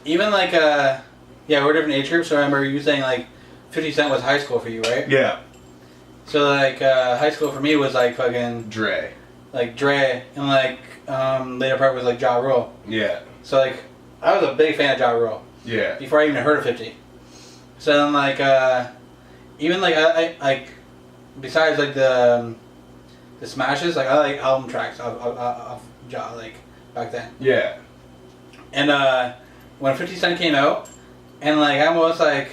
even like yeah, we're different age groups. So I remember you saying like 50 Cent was high school for you, right? Yeah. So like high school for me was like fucking Dre. Like Dre, and like later part was like Ja Rule. Yeah. So like I was a big fan of Ja Rule. Yeah. Before I even heard of 50. So then like even like I like besides like the smashes, like I like album tracks of Ja like back then. Yeah. And when 50 Cent came out, and like I almost like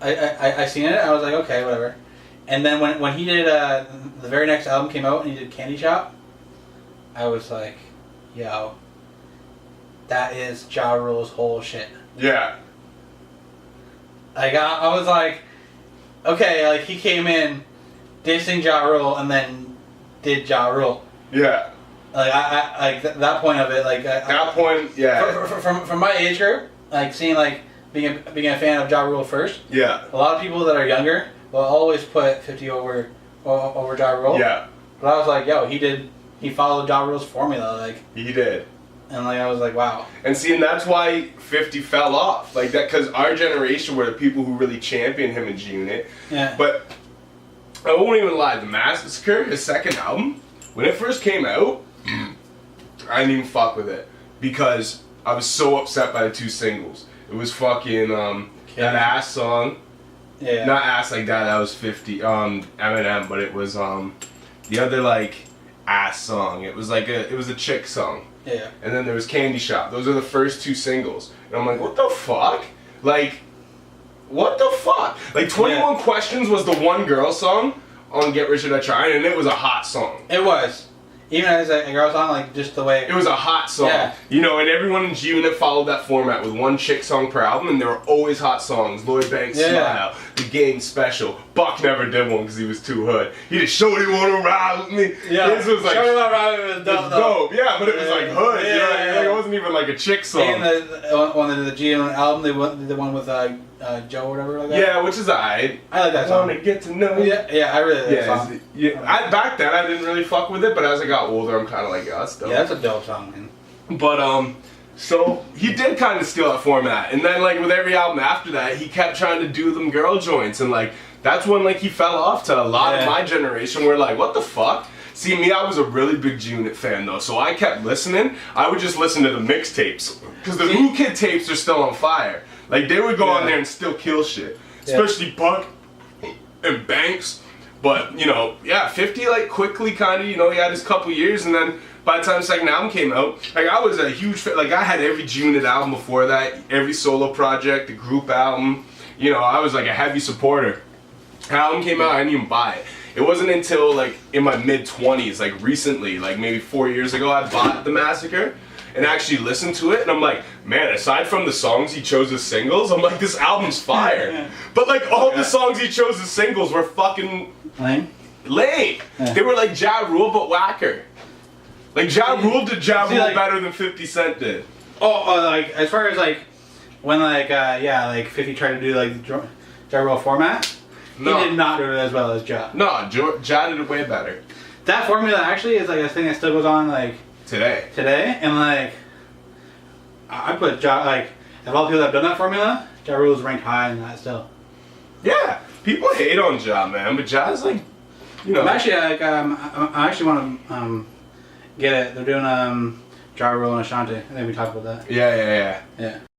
I seen it, I was like, okay, whatever. And then when he did the very next album came out and he did Candy Shop, I was like, yo, that is Ja Rule's whole shit. Yeah. Like I was like, okay, like he came in dissing Ja Rule and then did Ja Rule. Yeah. Like I like that point of it, like that point, yeah. From my age group, like seeing like being a fan of Ja Rule first. Yeah. A lot of people that are younger will always put 50 over Ja Rule. Yeah. But I was like, yo, he followed Ja Rule's formula, like. He did. And like I was like, wow. And see, and that's why 50 fell off, like that, because our generation were the people who really championed him in G Unit. Yeah. But I won't even lie, The Massacre, his second album, when it first came out, I didn't even fuck with it because I was so upset by the two singles. It was fucking that ass song. Yeah. Not ass like that. That was 50 Eminem, but it was the other like ass song. It was like it was a chick song. Yeah. And then there was Candy Shop. Those are the first two singles. And I'm like, what the fuck? Like, what the fuck? Like 21 Questions was the one girl song on Get Rich or Die Trying, and it was a hot song. It was. Even as a girl song, like just the way it was a hot song. Yeah. You know, and everyone in G Unit followed that format with one chick song per album, and there were always hot songs. Lloyd Banks, Smile, The Gang Special. Buck never did one because he was too hood. He just Shorty Wanna Ride With Me. Yeah. This was like Shorty Wanna Ride With Me was dope. Yeah, but it was like hood. Yeah. You know, like, it wasn't even like a chick song. And the G Unit album, they did the one with Joe or whatever like that. Yeah, which is I like that song. Wanna Get to Know You. Yeah, I really like that song. Yeah, back then I didn't really fuck with it, but as I got older, I'm kind of like, yeah, that's dope. Yeah, that's a dope song, man. But so he did kind of steal that format, and then like with every album after that, he kept trying to do them girl joints, and like that's when like he fell off to a lot of my generation. We're like, what the fuck? See, me, I was a really big G Unit fan though, so I kept listening. I would just listen to the mixtapes because the New Kid tapes are still on fire. Like they would go on there and still kill shit, especially Buck and Banks. But you know, 50 like quickly kind of, you know, he had his couple years, and then by the time the second album came out, like I was a huge fan. Like I had every G Unit album before that, every solo project, the group album. You know, I was like a heavy supporter. The album came out, I didn't even buy it. It wasn't until like in my mid-20s, like recently, like maybe 4 years ago, I bought The Massacre and actually listened to it, and I'm like, man, aside from the songs he chose as singles, I'm like, this album's fire. But like all the songs he chose as singles were fucking lame. They were like Ja Rule but whacker. Like Ja Rule did Ja Rule like, better than 50 Cent did. Like as far as like when like like 50 tried to do like the Ja Rule format, he did not do it as well as Ja. No, Ja did it way better. That formula actually is like a thing that still goes on like today, and like I put Ja, like of all the people that have done that formula, Ja Rule is ranked high in that still. Yeah, people hate on Ja, man, but Ja's like, you know. I'm actually like I actually want to get it. They're doing Ja Rule and Ashanti. I think we talked about that. Yeah.